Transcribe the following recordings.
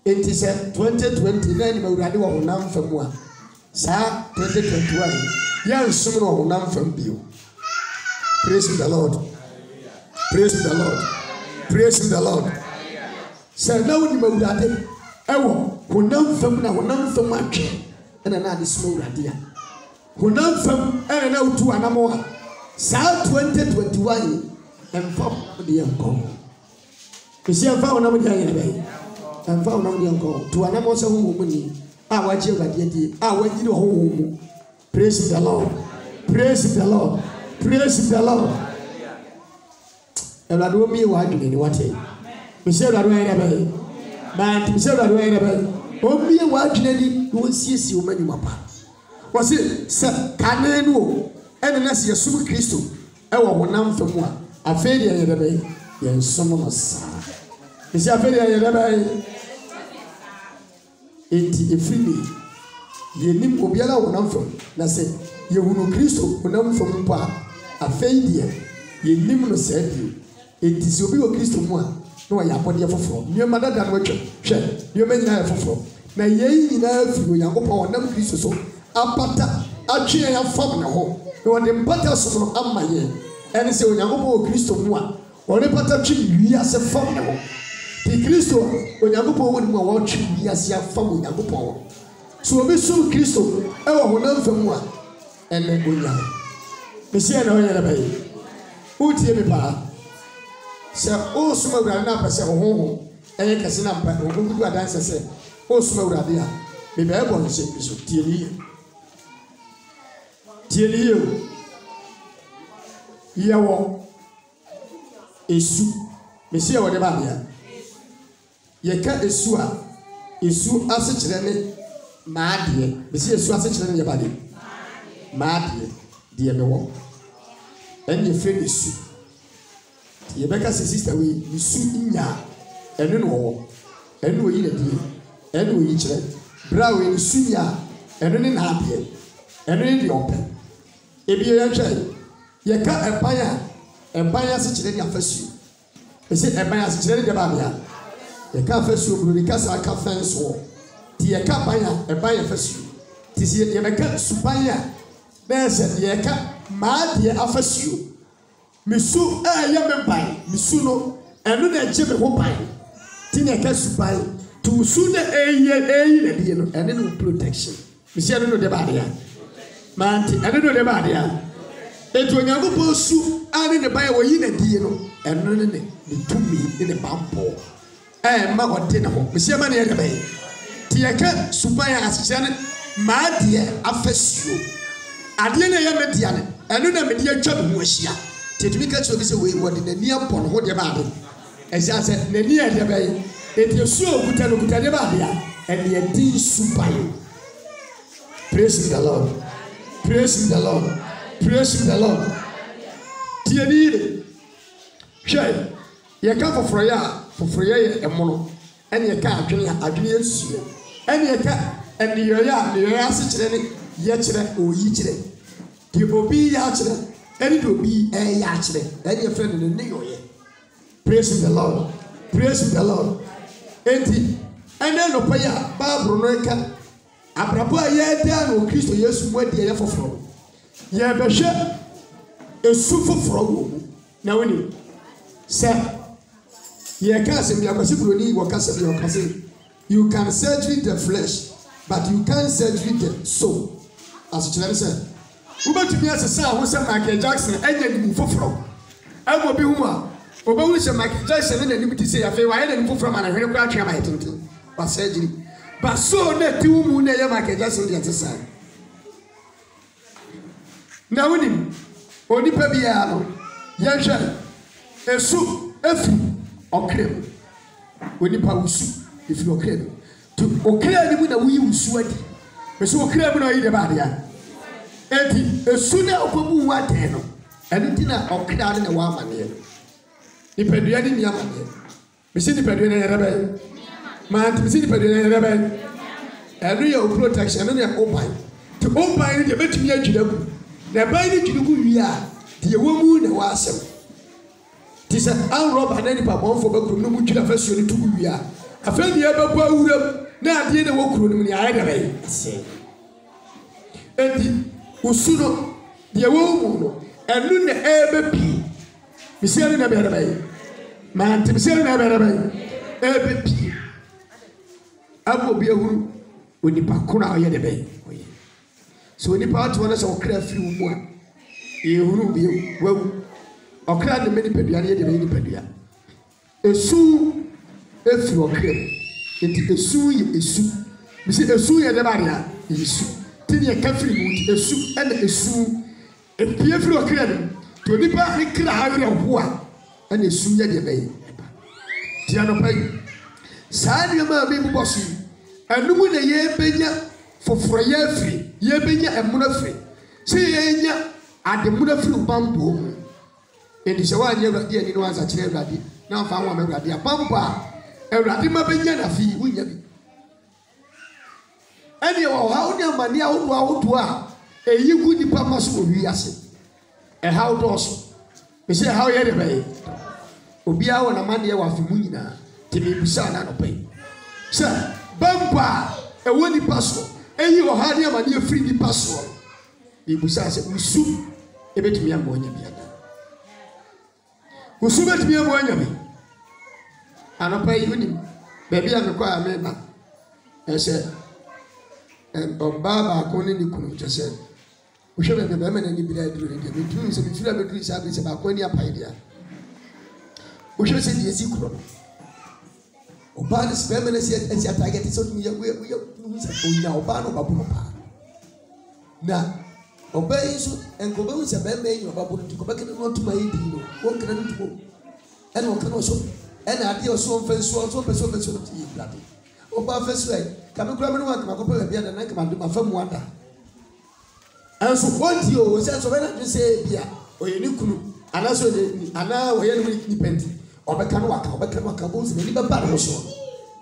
It is a 2029 Muradi or Nam from one. Sa 2021. Young summer or Nam from you. Praise the Lord. Praise the Lord. Praise the Lord. Say no Muradi. Ewo, who nam from now, nam from much, and another small idea. Who nam from and now to another. South 2021 and pop the uncle. You see, I found number and found on the uncle to another woman. I watch you at the I went to home. Praise the Lord. Praise the Lord. Praise the Lord. And I don't mean what you mean. What you said, I don't man, you said, I don't only a watch lady who sees you many mapa. Was it, sir? Can I know? And unless you're super crystal, I will not from one. A failure, you're someone else. Is your failure? It freely. The name of Yala will not from. That's it. You will know crystal will not from a failure. You never said you. It is your big crystal one. No, I have your for. Your mother than what you share. Your men have for. Now, ye enough you are upon them crystal so. A pata, a chair of form in a home. You are the butters from Amaye. And so, you are crystal one. Or a pata tree, we are a form in a home. The crystal, when you go with my watch, we are a form in a home. So, we saw crystal, I will learn from one. And then we are. Monsieur, no, you're a baby. Who tell me, pa? Sir, oh, some of our numbers are home. And you can see number, who do a dancer say, oh, some of our dear. Maybe I want to say, Bishop, Tell you, Yawo is Monsieur whatever. Ye can't issue as a children, mad dear. Monsieur, so as a children in your body. Mad dear, no. And your friend is soup. Your Becca's sister, we soup in ya, and no war, and we eat a dear, and we eat it. Brow in Sunya, and in happy, and in the open. If you are trying, you can't empire such a first. You say, empire such a babia. You can't first you, because I can't fence war. Tia capaya, and buy a first you. Tis yet you make a supaya. There's a yaka, mad dear offers you. Missu, a young buy, Missuno, and no that Jimmy will buy. Tina can supply to sooner a year, and then protection. Monsieur, I don't know the barrier. Manti, I don't know the barrier. It when you go soup, and in the buy away in a deal, and none the 2 me in the bamboo. And my what dinner home, Monsieur Mania the Bay. Tiaka, Supaya as Janet, my dear, affects you. I didn't have a Diana, and no media job in Russia. Titka is away what in the near pond, what your body. As I said, the near the Bay, it is so good to look at the barrier, and the tea Supaya. Praise the Lord. Praise the Lord. Praise the Lord. Tiani, Shay, you come for Freya and Mono, and you can't drink a dream, and you can't, and you are such yachre or yichre. You will be yachre, and it will be a yachre, and your friend in the nigger. Praise the Lord. Praise the Lord. And then no paya, Barbara. Abrabo ye dia no Kristo Yesu mu dia ye foforo ye behwe esu foforo wo na woni se ye ka se mi akwasi broni wo ka se bi o ka se you can surgery the flesh but you can't surgery the soul as you say wo betumi asesa ho se Michael Jackson anya ni foforo amo bi hu a wo be hu se Michael Jackson na ni bi ti se ya fe wa ye na ni foforo ma na hwene kwa atwa ma yetintin wa surgery. But so that you moon a Michael Jackson get a son. Now, when him, only Pabiano, Yansha, a soup, a food, or cream. When you power soup, if you are cream. To okay, when a wee sweat, a so cream no eat about ya. And a sooner of a moon what ten, and dinner or crowd in a woman here. Depending on Yaman. We see the Pedro. Man, to see the rebel, and real protection, and they're open. To open the better year to them. They're buying to the good year, the woman and was. Tis an unrob and any papa for Baku, no much of us to good year. afei ne ebe kwa wuram na ade ne wokuro no ne aye da bai ase enti usuno de wo mu no enu ne ebe pi bisiani na be da bai man te bisiani na be da bai ebe pi abo bi ehuru onipa kona aye da bai oye so onipa ato na so okra firi wo mu a ehuru bi wawu okra de meni pedua ne de meni pedua esu efiri okra enti esu ye esu bisi esu ye de ba dia esu tini e kafiri mu esu ena esu epie firi okra no to nipa ne kra awere ho a ena esu ye de bai ti ano pai saa de ma bi bosu anumu na ye benya foforo ye afiri ye benya emuna afiri se ye nya ademuna afiri bambo enti se wa nya awurade ani no ansa kire awurade na fa ho awurade abambo a awurade ma benya na fi wunya bi eni wo ha oni amani a wodo a eyi gu nipa maso wi ase e ha wodo so be se ha ye de bai obi a wona mane wa fi mu nyina timi busa na no pai se bambo a e woni paso eyi wo ha ni amani afiri ni paso bi busa se usu ebetumi amonya biada usu betumi amonya bi anopa yi unim baby a mekwa ameba ese omba ba ko ni kunu chese uhwe bebe be mena ni bila duru ni de tu se bitula be duru sa be se ba ko ni apai dia uhwe se die si kuro oba ni se be mena se enti target so ni we se onya oba no babu pa na oba yi so enko be se be me ni oba bu ti ko be kene no tuma yi di no wo kene no tuko ene wo kene so ena ade o so mfa so peso ti blade oba fa so ai kame kura me no akama ko pe bia na na kama do ma fa mu ada anso onti o se so be na do se bia o ye ni kunu ana so de ana o ye ni penti obeka no waka bo se ni be ba no so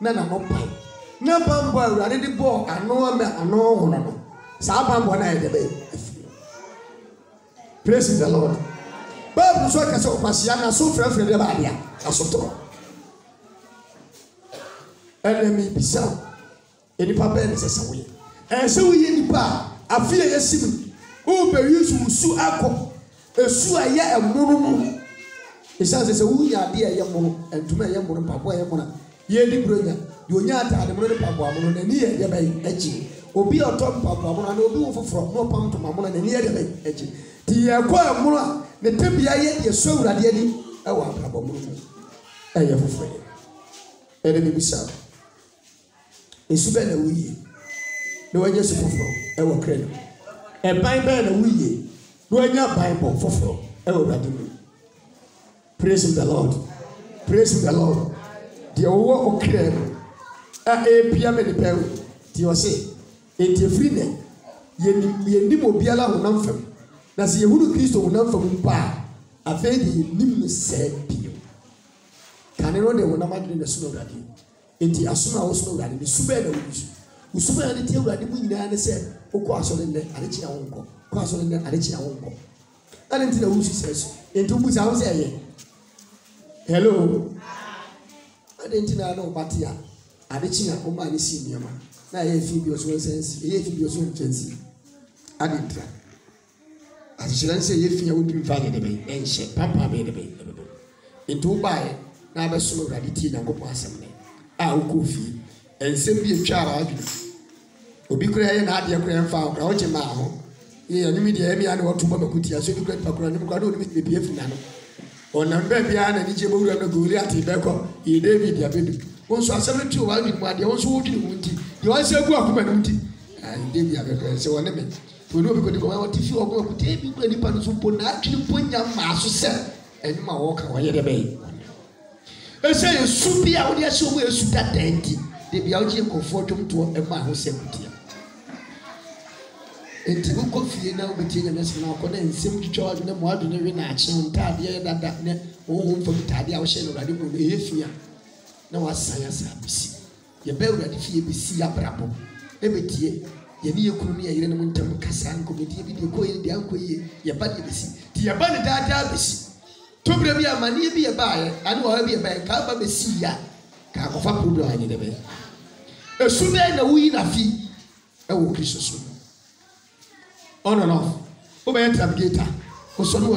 na no pai na bambo awurade de bo ano ama ano hono no sa bambo na e de be praise the Lord babu so ka so kwasia na so frefre de ba dia asoto enemy bisa enipa be ne sesa we se we nipa afia yesim o be yusu su akọ esu aye emunu mu isa se wunya de aye munu entuma aye munu pabo aye munu ye di bronya de onya ata de munu pabo amunu na ni ye bai echi obi otom pabo amunu na obi wo foforo no pam to amunu na ni ye bai echi ti ye kwa amunu ne tebia ye so awurade ani e wa pabo munu eye foforo ene bi bisa esu be na wuye na wanya su foforo e wo kre e ban be na wuye na wanya bible foforo e wo awurade mu. Praise the Lord. Praise the Lord. The owo okre pia me de pew. Ti o se enti free ne ye ni mo biala honam fam. Na se yehunu Kristo honam fam mpa afa de nim se bio. Kan no de honam adre na suno awurade. Enti asoma wo suno awurade ne sube na wusu. Usube na ti awurade mu nyina ne se okọ asore ne ade chi na wonko. Ko asore ne ade chi na wonko. Ade nti na wusu se so. Enti obu sa wo se ye. Hello. Adentina no batia. Adechina o ma ni si niama. Na ye fi bi oso sense. Ye fi bi oso ntensi. Adentra. Adechina se ye fi ya wodi mfa de be. Enche pampa be de be. Into bae na be so no raditi Nyankopon asem ne. A ukofi. Ensem bi etwa ara adwene. Obi kura ye na ade kura mfa kura o chema ho. Ye animi de emi ane wotu ba kutia so bi kura pakura ni kura do ni be bi efi na no. Onamba bia na ni jebo wura na Goliath beko ye David ya bedu wonso asem tu wa ni mu ade wonso wodwini mu nti ye wanse agu akoma no nti David ya beko se wone me to no bi ko di ko wa tifi ogo ko te bi ko ni pa no so po na atwini ponya ma so se enuma wo ka wo ye de be ese ye su bia wo de ase wo esu da danti de bia wo je komfort twom to e ma ho se kutia enti ko fie na obetie nya nese na ko na nsem twitwa na mo adu na we na ache ntade ya dada ne wo ho mfo ntade a wo hye no rade mo e fia na wasanya sa bisi ye be urade fie bisi ya brabo e betie ye ni ekunu ne yire ne mo ntam kasa nko betie bi de ko ye de anko ye ba de bisi ti ye ba ne dada bisi to bre bi amane bi ye ba ye ane wo bi ye ba ka ba bisi ya ka kofa problem anyi de be esu be na wuyi na fi e wo Kristo so on and off obey navigator oso no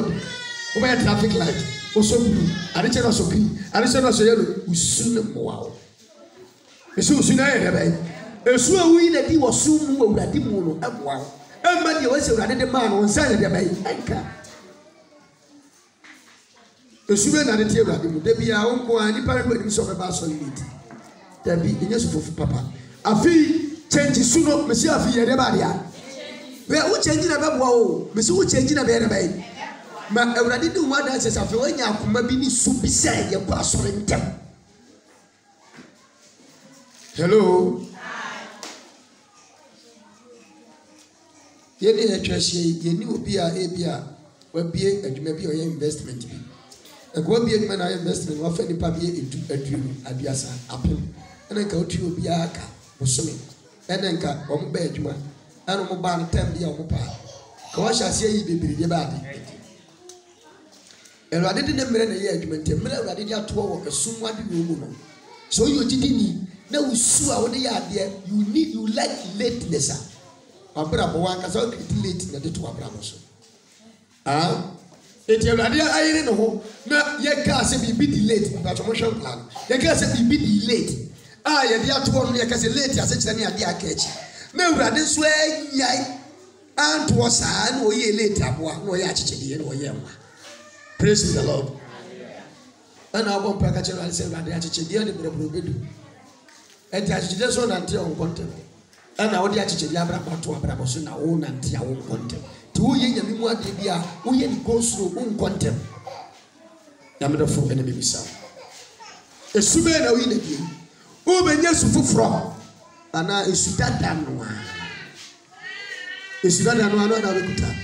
obey traffic light oso blue ade che no so green ade che no so yellow usu ne mo wa esu na ye de be esu wuyi na di wo su mu awurade mu no e mo wa e ma de wo se awurade de ma no nsa de be enka esu be na de tie awurade mu de bia wo ko ani pa ko ni so be ba so limit da bi enye so fofu papa afi change su no me si afi ye de ba dia we wo change na be boa o me si wo change na be de ba ma awurade de wo da se afi wo nya akoma bi ni su bi se ye kwa so ntem. Hello. Ye ni atwahye ye ni obi a ebia wa bie adwuma bi o ye investment bi ekwo bie adwuma na investment wa fa ni pa bie adwuma abiasa apem ena nka otu obi aka bosome ena nka omo ba adwuma ena omo ba no tem bia omo pa ka wa hyase yi bebiri de ba ade elo ade de mere na ye adwuma ntem mere ade de ato wo esumwa de wo mu no so you didi ni na usu a wo de ya ade you like lateness abra bo wan ka so late na de to abra no so eti awurade ayire no ho na ye ka se bi delay but promotion plan ye ka se bi delay ye de ato no ye ka se late ase kire ne ade aka echi na awurade so ayai anto saa na oye late aboa na oye achichede na oye nwa. Praise the Lord. Ana abo mpa ka kire se awurade achichede ne brebro bedu enti achichede so na nte on content ana wo de achichede abra kwato abra boso na wo na nte a wo content ti wo ye nyame mu ade bia wo ye ni gosro wo nkontem nyame do fo ene bibisa esube na wo yi na die wo benya su foforo ana esu dada no a esu dada no ana na bekuta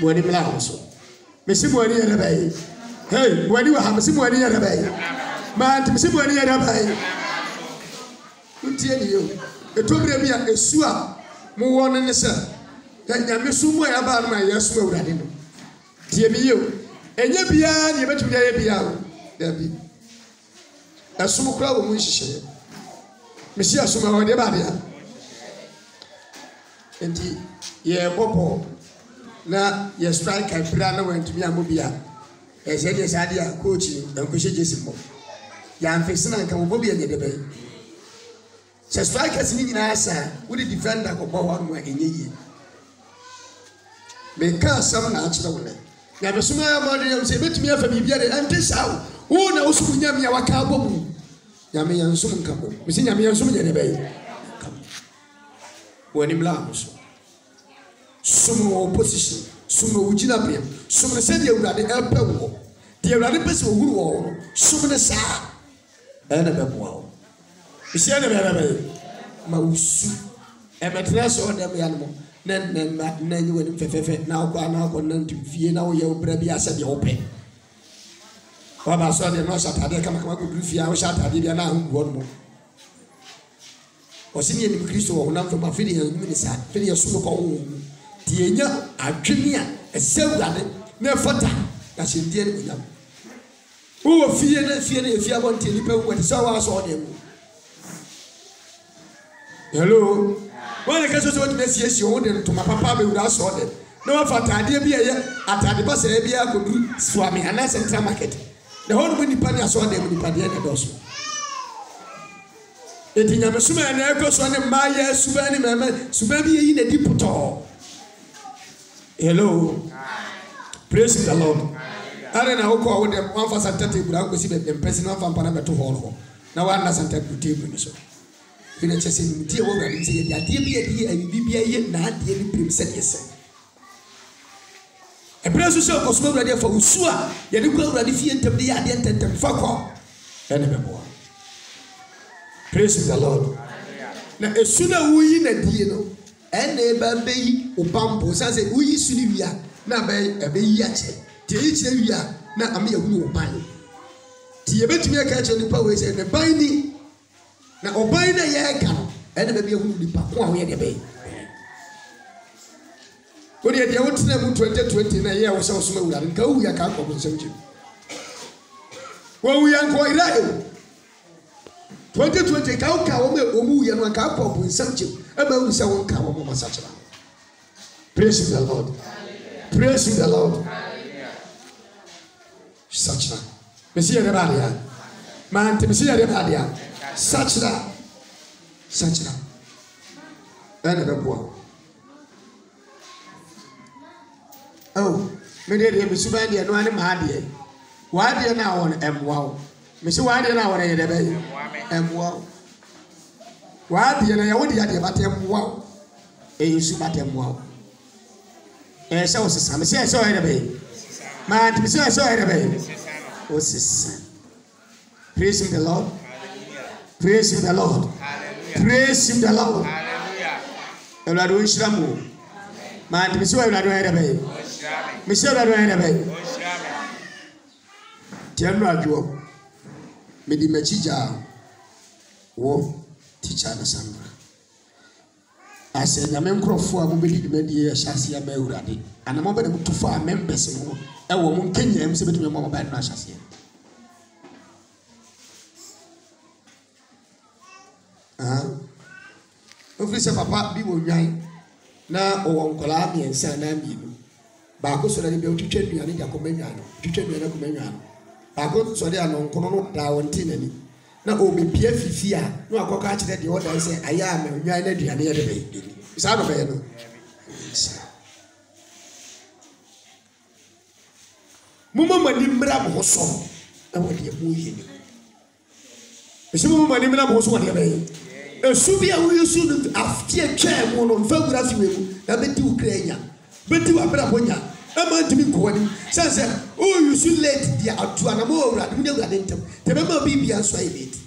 mo ni mla so mesi mo ni yere bai hey mo ni wa ha mesi mo ni yere bai ma nti mesi mo ni yere bai ntie ni yo etobre bia esu a mo won ne se nyame su mo ya ba no ma yesu awurade no tie mi yo enye bia ne betu bia ye bia o dabi asum kura wo mu nhihye mesi asum a wo de ba dia enti ye popo na ye strike bra na wantumi amobia e se de sade a coach nkohye jesimmo ya mfisina nka wo bobia ne debe se strikers ni nyina asa wo de defender ko bo ho no enye yi me ka sam na akire wo ne ya besuma ya mo de se betumi afa bibia de ante sawo wo na wo su nyame ya waka abomu nyame ya nsum nka bo me se nyame ya nsum je ne be wo ni mla so sumo opposition sumo ujina bem sumo se de awurade elpe wo de awurade pese ohuru wo sumo ne sa ena be bo wo isi ena be ma usu e metra so dem ya no na nyi wani fefefe na ko na ntifie na wo ye obra bi ase de wo pe wa ba so de no satade kama ko dufia wo satade bia na hu wo no osini ni Kristo wo na mfa ma fidi ya nyimi sa fidi ya sumo ko wo ti enya adwene a esewurade na fota ka sendie ni nyam wo fie na fie abonte nipa wo de so wa so de mu. Hello. When the case what mess yes you want to my papa be without so them. No for atade bi eye atade ba se bi akodu swami ana central market. The whole money pani aso them ni pade na do so. Etinya mesuma na eko so ne maye suba ni meme suba bi yi na diputo. Hello. Praise the Lord. Are na wo ko wo dem one for Santa table ko si be person one for pana beto hall. Na one na Santa table ni so. Fina chese ni tie wo wurade se ye ade bi ade ye bibia ye na ade ni prim se yese e preso so ko so wurade fa usu a ye de ko wurade fie ntam de ye ade ntam fa ko ene be bo. Praise the Lord. Na esu na wuyi na die no ene ba be yi obambo sa se wuyi su ni wia na be yi ache tie yi kire wia na ame yahunu oban tie betumi aka ache ni pa we se ne ban ni na oban na ye ka no ene be ehunu nipa ko a wo ye de be ko de wo tena mu 2020 na ye wo se wo soma wura nka wu ya ka ko nsem ji wo wu ya nko ira e 2020 ka o ka o me o mu ye no ka pop nsam che e ba wu se won ka wo mo masachira. Praise the Lord. Praise the Lord. Sachira. Mesi ye ba dia. Man te mesi ye ba dia. Sachira. Sachira. Ene be boa. Oh, me dey be suba dia no ane ma dia. Wa dia na won emwa. Me se wa dia na won ye de be. Emwa. Wa dia na ye wo dia de ba te emwa. E yusu ba te emwa. E se o sisa. Me se so ye de be. Man, me se so ye de be. O sisa. Praise the Lord. Praise the Lord. Praise him the Lord. Hallelujah. Elado nshiramu. Man, me se wa elado ye de be. Me se elado ye de be. Tiano adwo. Me di mechija wo teacher na Sandra. Ase nyame nkrofo a mo beli di medie ya hyase ya ba urade. Ana mo be dem tufo a members mo e wo mo nkenya em se betumi mo ba na hyase. Ofisi papa bi wo nwan na o won kola miensa na mienu. Ba ko so na be otwetwa duane ja ko manwa no. Twetwa duane ko manwa no. Ba ko so de anon kono no da wonti nani. Na o be pia fifi a no akoka a kire de order say aya ma nwan na duane ye de be. Isa no be no. Mumma mani mbra mo so na wo de mo yini. Ese mumma mani mbra mo so wo de be. Esubia wo yusu no aftie twa mo no mfa gura fi wemu na beti Ukraine beti wa bra bonya e ma ntimi ko wani sense o yusu late dia atu ana mo wura de wura de ntem te be ma bibia nso ayi beti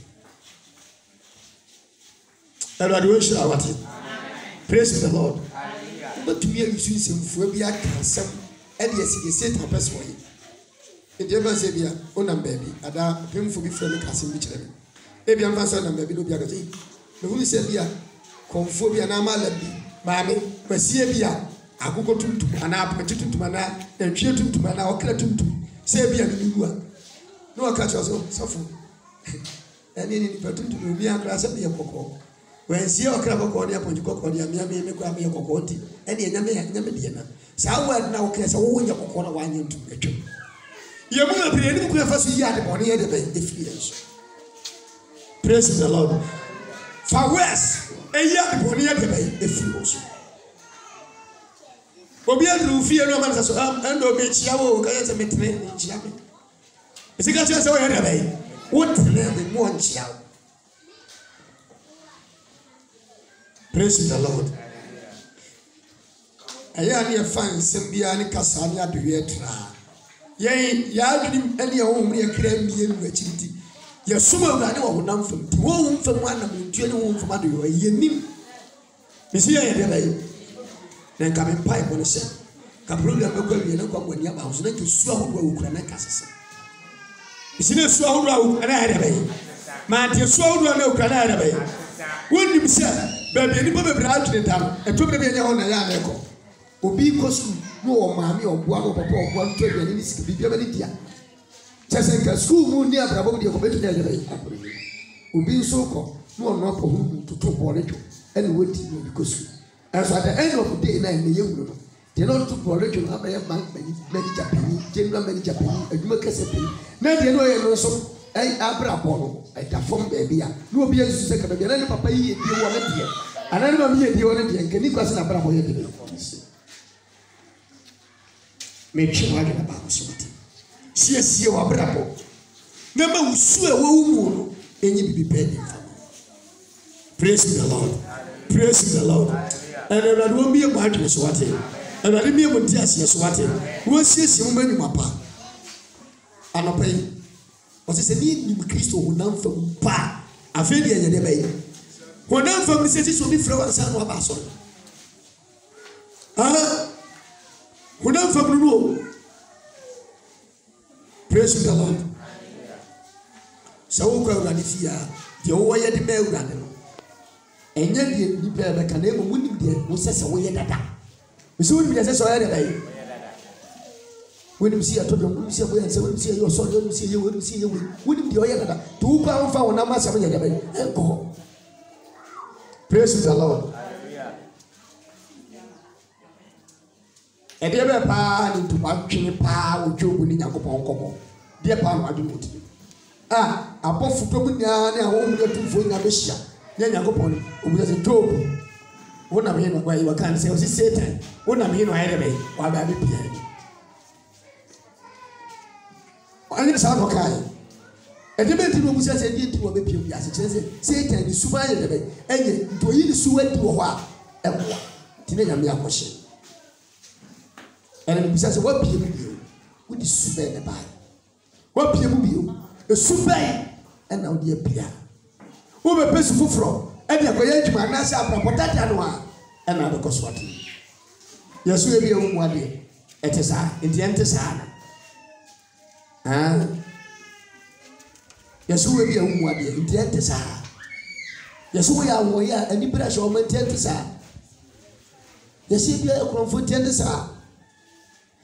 Lord we shall what praise the Lord but to me yusu nsemfo bia kansam e de esi Satan person yi e de ba se bia onam baby ada pemfo bi frɛ me kasem bi kyerɛ me e bia mfa sa na baby no bia ka sei me hu se bia konfo bia na mala bi maame kwasie bia akoko tuntum ana apeti tuntum ana entwie tuntum ana okra tuntum se bia ni nuwa no aka cho so sofo ani ni tuntum obi akra se bia kokko wensie okra kokko ni aponji kokko ni amia me kwa me kokko nti ani enyame die na sa word na okra se wo nya kokko na wanya ntum etwa ye mu na pere ni ku fa so yi ade bone ye de be experience. Praise the Lord. For west, a year before the other, a few also. Obi adu fie no man so and obi chia wo ka yesa metene chia me. Ese ka chia se wo yeda bai. What the mo chia. Praise the Lord. Aya ni fan sembia ni kasa ni adoye tra. Ye ya adu ani ya wo mu ye kra mie nu achiti. Ye suma urade wo honam fam. Ti wo mfam ana muntua ni wo mfam adoye ye nim. Misi ya yeda bai. Na nka me pai bo ne se ka program be kwa wie na kwa gwani aba so na ke su ahodo awukura na ka sese isi na su ahodo awukura na ya bai ma te su ahodo na awukura na ya bai wonni mi se ba bi ni bo be bra atune tam e to be be nya ho na ya na ko obi ko su no o ma mi oboa no papa oboa nto bi ni sika bibia ba ni dia chese nka school mu ni abra bo de ko betu na ya bai obi so ko no no po hu tutu bo le jo ene woti no bi ko su. As at the end of the day, you they don't to project you have a bank manager penny, general manager penny, a Dumakas penny. Now they know so I abra bono, I form baby. No be a second, and papa ye do one idea. And I don't hear the one idea, can you pass an abra boy? Make sure I get about something. See you abra bo. Number who swear who and you be paid. Praise the Lord. Praise the Lord. And I won't be a part of the swatting. And I didn't be able to test your swatting. We'll see some many mapa. And I pay. What is the need of Christo who now from Pa? I feel the other day. When I'm from the city, will be flowers and what person. When I'm from the room. Praise the Lord. So, we'll go and see the old way at the bell. Enya die ni pe be kana emu munim die wo sese wo ye dada. Biso woni bi sese o ye dada yi. When you see a total, when you see a way, and say, when you see your son, when you see you, when you see you, when you hear that, 2 pounds for 1 hour, 7 years, and go. Praise the Lord. And the other part into watching power with you when you go on. Dear Palm, I do it. Ah, a both for Tominia, I won't get to phone a Missia. Then I go on, who has a job. One of him where you can't say, Satan. One of him, I have while I be behind. I need some okay. And the mental was as a deal to a baby as it says, Satan is super, and yet to eat the sweat to a while. Tina me a question. And besides, what people do with the super in the Bible? What people do? A super and now dear Pia. Who were peaceful from, and the voyage man, Nasa, Potata, and now the Coswati. Yes, we will be 1 day. It is in the Antisana. Yes, we will be a woman in the Antisana. Yes, we are warrior and the pressure of my Antisana. Yes, we are comfort Antisana.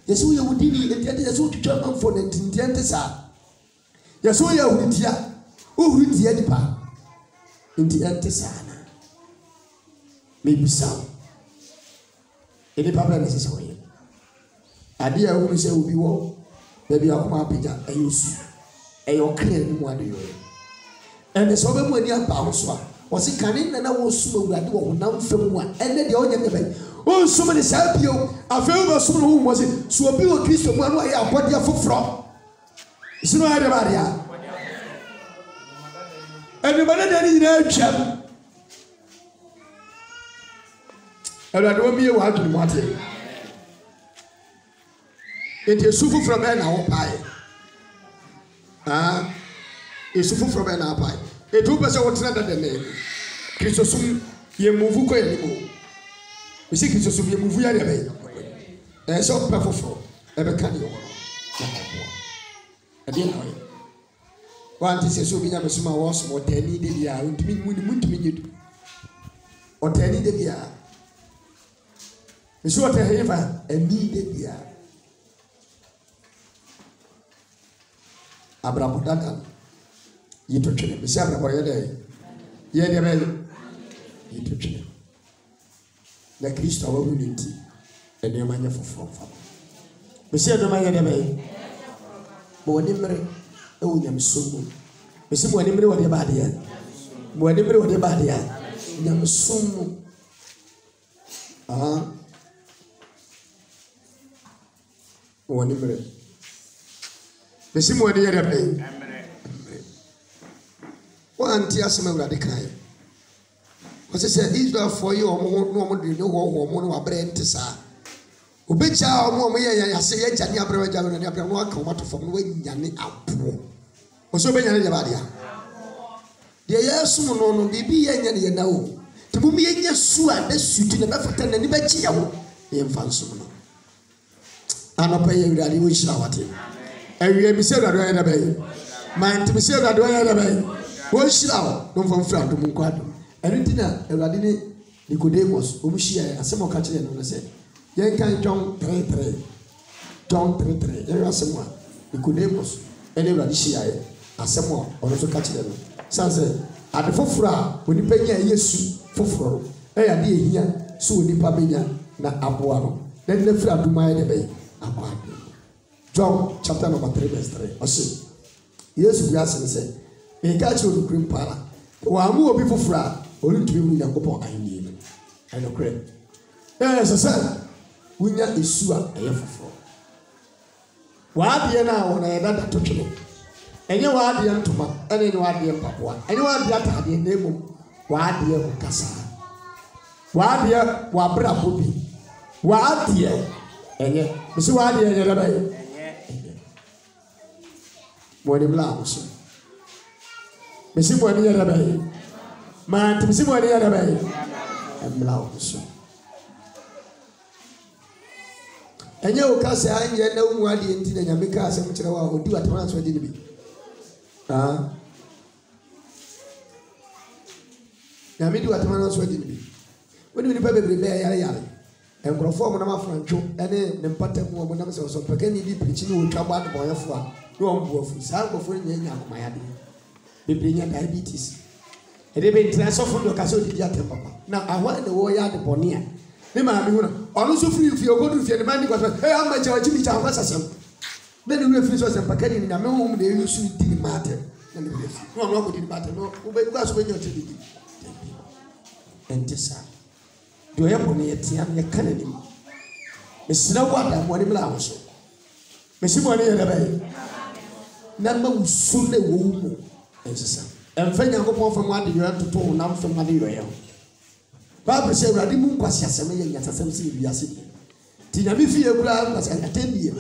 Yes, we would need the so to German for the Antisana. Yes, we are with ya. Who read the Edipa in the Antisana? Maybe some. Any problem is this way. Idea who say will be war. Maybe I'll come up a use a your clear one do you. And the sober when you are bounce was it canning and I was soon that will now film one and then the other. Oh, somebody help you. I feel someone who was it. So a bill of Christian one way I bought your foot from. It's no everybody. Everybody that is there, chap. And I don't mean what you want it. It is super from an hour pie. It's super from an hour pie. It was what's not the name. Christosum, you move quickly. We see Christosum, you move your way. And so powerful. Ever can you? I didn't know it. One is so being a summer was or 10 days out to me, or 10 days out. Miss what I have immediately. Abraham Dada, you took him. Miss Abraham, ye the man, you took him. The Christ of unity, and your man for from. Miss Abraham, the man, Monimere, William Sumu. Miss Monimere, what about here? Monimere, what about here? Yam Sumu. Monimere. The same way they are playing. One tears me with the kind. What I said, Israel for you, or more, no one, you know, or more, brain to say. Ubecha, or more, I say, Jania Brava, and Abraham, come out from when Yanni up. Was so many about ya. The air soon on BB and you know. To move me in your sua, the suit in the Bafatan and the Bachia, the infant. I'm not paying that you wish out him. And we have said that I had a bay. Man to be said that I had a bay. What shall I don't from Frank to Munquado? And dinner, a Radini Nicodemus, Umshia, and some of catching and said, Yankan John 3 John 3 there are someone Nicodemus, and a Radishia, as someone also catching them. Some said, at the Fofra, when you pay a yes, Fofro, I had here, so the Pabina, na Abuano. Then the Fra to my bay, Abuano. John chapter number 3 verse 3. I say, yes, we ask and say, "Me catch you the green para." Wa mu obi fofra, only to be mu Yankopon ayi. I know correct. Yes, sir. We nya esua eye fofo. Wa de na wona ye dada to twene. Enye wa de ntoma, enye wa de mpapoa. Enye wa de atade na emu. Wa de ko kasa. Wa de wa bra bobi. Wa de enye. Bisi wa de enye dada ye. Mwani mlango. Mesi mwani ya rabai. Man, mesi mwani ya rabai. Mlango. Enye ukase anje na umwadi enti na nyamika ase mchira wa odi watama so adi bi. Nyamidi watama so adi bi. Woni ni pa bebre be yare yare. nkrofo mo na mafrancho ene ne mpata mu mo na me so peke ni bi preach ni otwa ba de boyefo a no ombuafu sa nkrofo ni nya akoma yade bebre nya diabetes ede be ntra for do ka so di atem papa na ahwa de wo ya de bone a ne ma me hu na ono so free fie ogodu fie ne ma ni kwa hey am ma chawa chimi cha kwa sasem me ne we free so sem peke ni na me hu de yu su di mate na ne be no no ko di mate no wo be kwa so be nya ti di entesa do ya bone ye tia me kana ni mesina wada mo ni mla awoso mesimo ni ye da bai na ma usule wo mu entesa emfa Nyankopon fa mu ade yo toto na mfa mu ade yo ye Bible say urade mu nkwasi asem ye nyatasem se bi ase ti na mi fi egura nkwasi atendie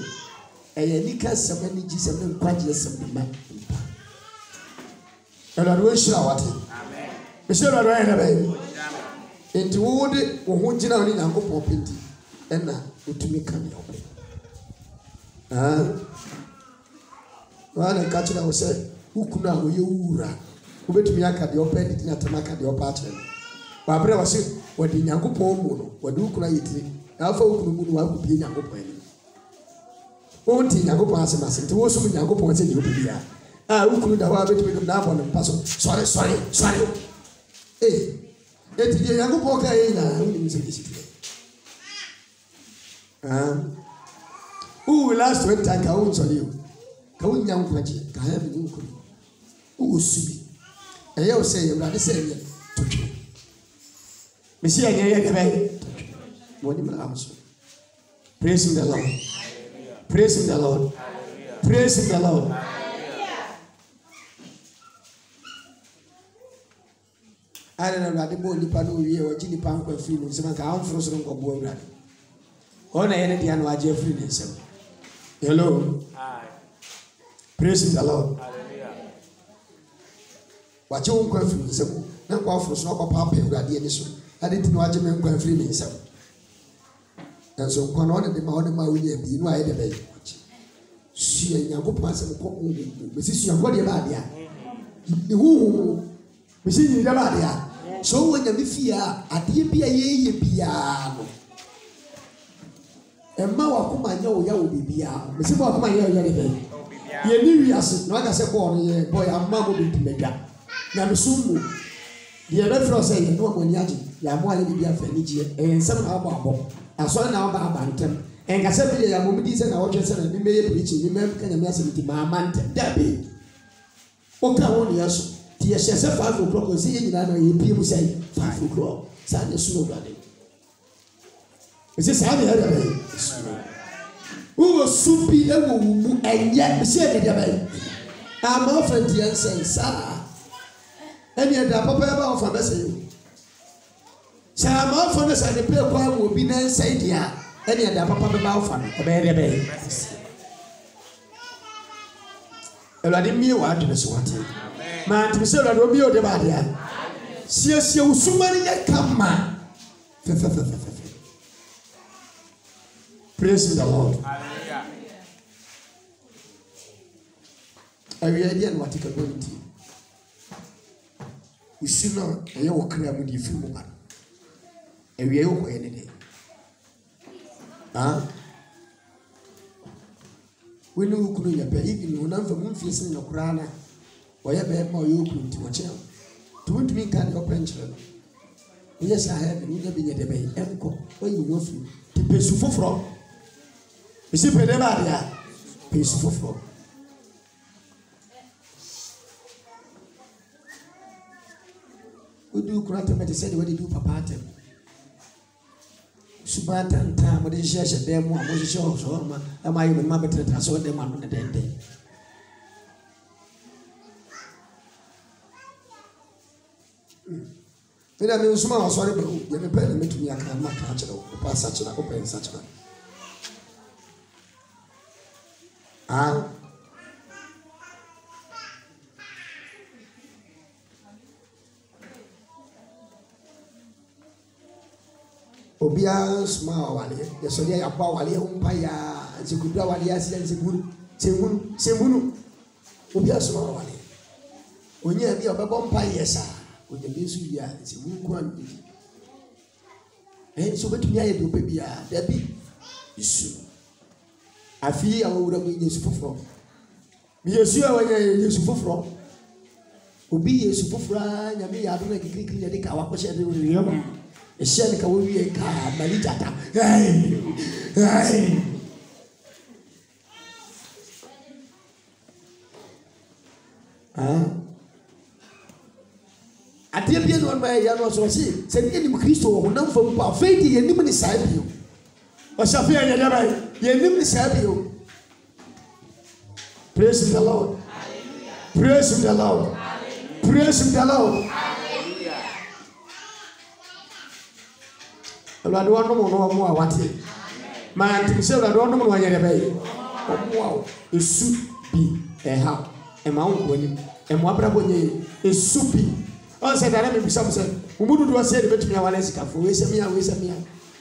eye ni ka sema ni jisem ne nkwaje asem ma elado we shira wate amen me shira do ye da bai enti wo de wo ho gina ni Nyankopon penti ena otumi ka me obe wana ka tira wo se ukuna wo ye wura wo betumi aka de ope di na tamaka de opa atre ba bre wo se wo di Nyankopon mu no wo de ukuna yitiri na fa ukunu mu no wa ku bi Nyankopon ni wo nti Nyankopon asemase nti wo so Nyankopon se ni obi bia ukunu da wa betumi na abo no paso sorry eti die Nyankopon ka ye na ni se di situ last week time ka wo sorry ka wo Nyankopon ka ha bi ni ukunu wo subi eye o say Urade say ye totwe mesi anya ye de bai woni mala amso praise the Lord praise the Lord praise the Lord ara na Urade bo nipa no wie o gini pa nkwa free no nsema ka amforo so nkwa bo Urade ona ye ne dia no age free ne nsem hello praise the Lord wache wo nkwa free nsem na kwa aforo so kwa papa Urade ni so ade ti no age me nkwa free ne nsem enso nkwa no de ma wonye bi no aye de bai si Nyankopon asem ko me si suakwa de ba de a ni hu me si ni de ba de a so wo nya me fia ade bia ye bia no emma wa kuma nya wo ya wo bibia me si wa kuma nya wo ya de bai ye ni wiase no aka se bo no ye boy amma mo bi medwa na me sumu ye be fro say ye no mo ni age ya mo aye bibia fa ni je ensem na abo aso na aba ntem enka se bi ya mo bi di se na wo twe se na bi meye preach ni me ka nya me ase bi ma ntem da be o ka wo ni aso ti ye se 5 o'clock se ye nyina na ye pie mu say 5 o'clock sa ne suno Urade ese sa be ya be wo supi e wo mu enye se de de bai ama ofenti ensen sa eni da papa ya ba ofa be se sa ama ofo ne sa ne pe kwa wo bi na ensen dia eni da papa be ba ofa no e be de bai Urade mi wa de so wate ma ti se Urade obi o de ba dia sie usuma ni ye kama fe praise the Lord. Hallelujah. Awi dia no atika bonti. Usino eye wo kra mu di fi mu ba. Awi eye wo ene de. Wini ukunu ya pe ibi no na mfa mu mfie sin na kura na. Oya be ma oyo ukunu ti wo che. To mi kan go penchre no. Yes I have ni ya bi nye de be enko. Oyi wo fu. Ti pesu foforo. Isi pede ba dia peace foforo we do kurata me say we do papa atem subata nta mo de sheshe dem mo mo sheshe so ma ama yi ma betre so dem anu na dende Ida me usuma wa sori be ye me pe na metumi aka ma ka chira o pa sa chira o pe sa chira obia small wale ya sodia ya pa wale umpa ya zikudwa wale ya si semunu obia small wale onye bi obebo mpa yesa onye bi su ya semunu kwa so betumi aye do pe bia da bi isu afi awura mu Yesu foforo mi Yesu awanya Yesu foforo obi Yesu foforo nyame ya do na kikiri ya de ka wakoshe de wiyama e shele ka wiye ka malijata atie bia no ma ya no so si se ni nim Kristo wo nam fam pa faith ye nim ni sai bio o shafi ya nyama ye nim ni sai bio. Praise the Lord, hallelujah. Praise the Lord, hallelujah. Praise the Lord, hallelujah. Awurade wo no mo no awate man ti se awurade wo no mo no anyere bayi wow esu bi ha e ma wo ni e mo abrabo nye esu bi on se dara me bisa mo se umudu do se de betumi awale sika fo we se mia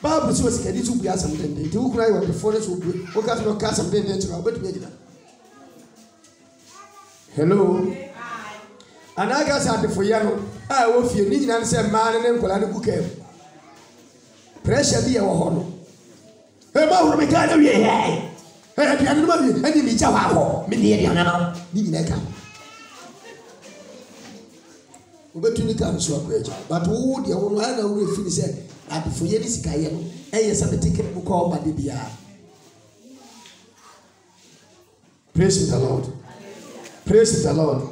Bible so sika di tu bia sam dende ti wo kura yo de fo ne so bu wo ka no ka sam dende ti wo betumi agina. Hello. Anaga sa de fo ya no a wo fie ni nyina se ma ne nkola ne kuka pressure bi e wo ho no e ma wo me ka na wie e bia no ma bi e ni mi ja wa ho me ni e dia na no ni nyina ka ubetuni ka so akwaja but wo de wo na wo feel say abifo ye ni sika ye no e ye sabe ticket bu ko ba de bia. Praise the Lord, praise the Lord.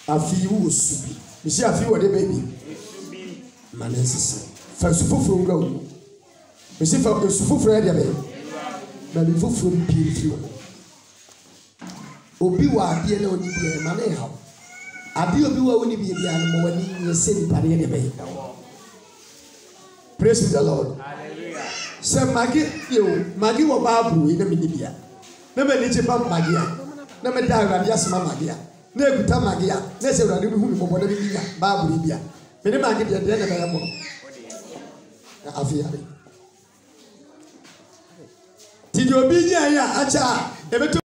Afi wo subi mi si afi wo de baby manensis fa su foforo ngwa wo mi si fa su foforo e de be na mi foforo bi fi wo obi wa ade na oni bi ma na ha ade obi wa oni bi bia no mo wani ye se ni pare de be. Praise the Lord, hallelujah. Se magi wo Bible ina mi bia na me ni che ba magi a na me da awurade asema magi a na ekuta magi a na se awurade bi hu mi mo na bi bia Bible bia me ni magi de na be ya mo afia ti di obi nya ya acha